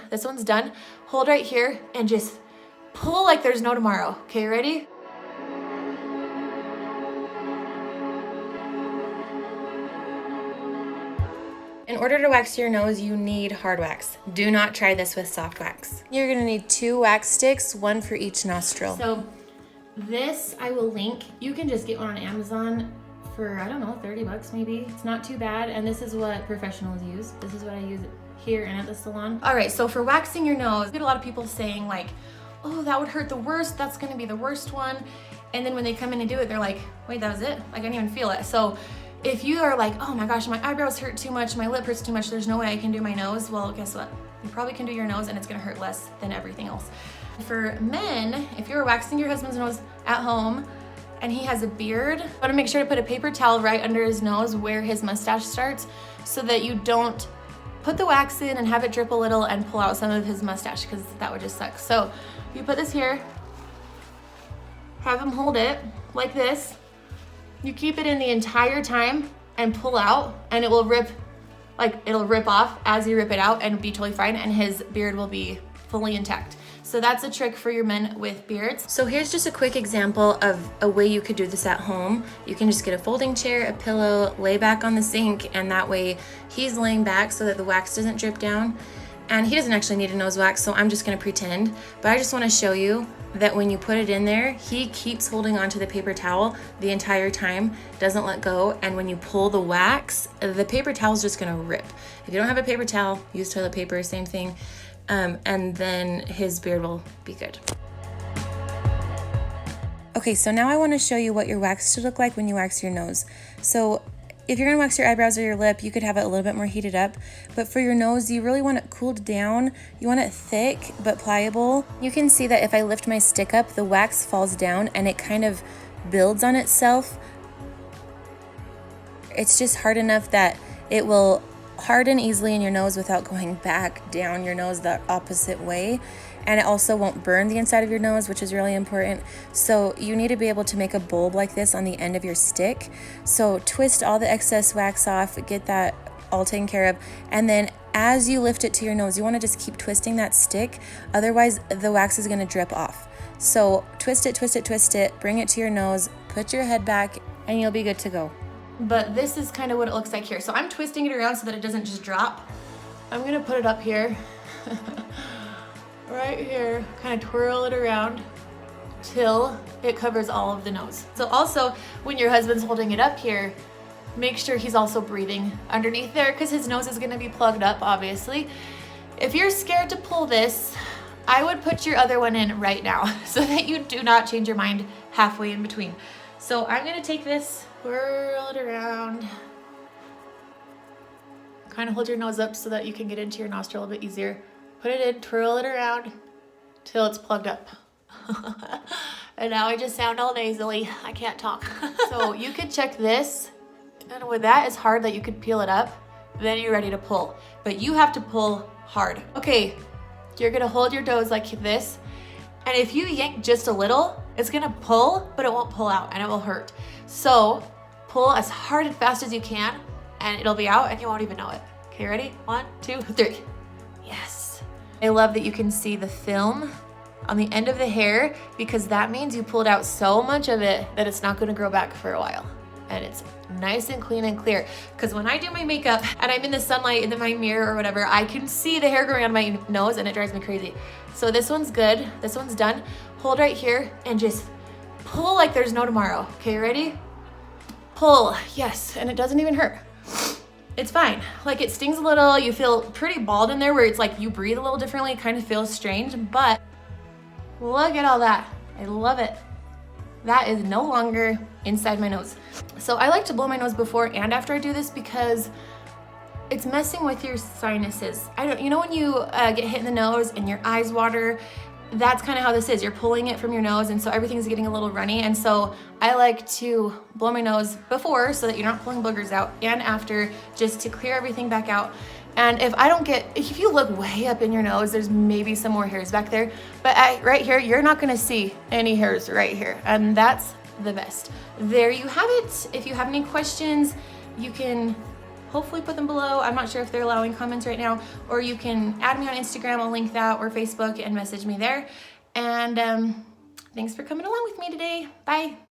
This one's done. Hold right here and just pull like there's no tomorrow. Okay, ready? In order to wax your nose, you need hard wax. Do not try this with soft wax. You're gonna need 2 wax sticks, 1 for each nostril. So this I will link. You can just get one on Amazon for, I don't know, 30 bucks maybe. It's not too bad. And this is what professionals use. This is what I use here and at the salon. All right, so for waxing your nose, I get a lot of people saying like, oh, that would hurt the worst. That's gonna be the worst one. And then when they come in and do it, they're like, wait, that was it? Like, I didn't even feel it. So if you are like, oh my gosh, my eyebrows hurt too much, my lip hurts too much, there's no way I can do my nose. Well, guess what? You probably can do your nose and it's gonna hurt less than everything else. For men, if you're waxing your husband's nose at home and he has a beard, you wanna make sure to put a paper towel right under his nose where his mustache starts so that you don't put the wax in and have it drip a little and pull out some of his mustache, because that would just suck. So you put this here, have him hold it like this. You keep it in the entire time and pull out, and it will rip, like it'll rip off as you rip it out and be totally fine, and his beard will be fully intact. So that's a trick for your men with beards. So here's just a quick example of a way you could do this at home. You can just get a folding chair, a pillow, lay back on the sink, and that way he's laying back so that the wax doesn't drip down. And he doesn't actually need a nose wax, so I'm just gonna pretend. But I just wanna show you that when you put it in there, he keeps holding onto the paper towel the entire time, doesn't let go, and when you pull the wax, the paper towel is just gonna rip. If you don't have a paper towel, use toilet paper, same thing. And then his beard will be good. Okay, so now I wanna show you what your wax should look like when you wax your nose. So if you're gonna wax your eyebrows or your lip, you could have it a little bit more heated up. But for your nose, you really want it cooled down. You want it thick but pliable. You can see that if I lift my stick up, the wax falls down and it kind of builds on itself. It's just hard enough that it will harden easily in your nose without going back down your nose the opposite way. And it also won't burn the inside of your nose, which is really important. So you need to be able to make a bulb like this on the end of your stick. So twist all the excess wax off, get that all taken care of. And then as you lift it to your nose, you wanna just keep twisting that stick. Otherwise the wax is gonna drip off. So twist it, twist it, twist it, bring it to your nose, put your head back, and you'll be good to go. But this is kind of what it looks like here. So I'm twisting it around so that it doesn't just drop. I'm gonna put it up here. Right here, kind of twirl it around till it covers all of the nose. So also, when your husband's holding it up here, make sure he's also breathing underneath there, because his nose is gonna be plugged up, obviously. If you're scared to pull this, I would put your other one in right now so that you do not change your mind halfway in between. So I'm gonna take this, whirl it around, kind of hold your nose up so that you can get into your nostril a bit easier. Put it in, twirl it around till it's plugged up. And now I just sound all nasally. I can't talk. So you could check this, and when that is hard that you could peel it up, then you're ready to pull. But you have to pull hard. Okay, you're gonna hold your nose like this, and if you yank just a little, it's gonna pull, but it won't pull out, and it will hurt. So pull as hard and fast as you can, and it'll be out, and you won't even know it. Okay, ready? 1, 2, 3. Yes. I love that you can see the film on the end of the hair, because that means you pulled out so much of it that it's not gonna grow back for a while. And it's nice and clean and clear. Because when I do my makeup and I'm in the sunlight in my mirror or whatever, I can see the hair growing on my nose and it drives me crazy. So this one's good, this one's done. Hold right here and just pull like there's no tomorrow. Okay, ready? Pull, yes, and it doesn't even hurt. It's fine. Like, it stings a little, you feel pretty bald in there where it's like you breathe a little differently, it kind of feels strange, but look at all that. I love it. That is no longer inside my nose. So I like to blow my nose before and after I do this because it's messing with your sinuses. You know when you get hit in the nose and your eyes water? That's kind of how this is. You're pulling it from your nose, and so everything's getting a little runny. And so I like to blow my nose before so that you're not pulling boogers out, and after, just to clear everything back out. And if you look way up in your nose, there's maybe some more hairs back there, but right here, you're not gonna see any hairs right here, and that's the best. There you have it. If you have any questions, you can hopefully put them below. I'm not sure if they're allowing comments right now, or you can add me on Instagram, I'll link that, or Facebook and message me there. And thanks for coming along with me today. Bye.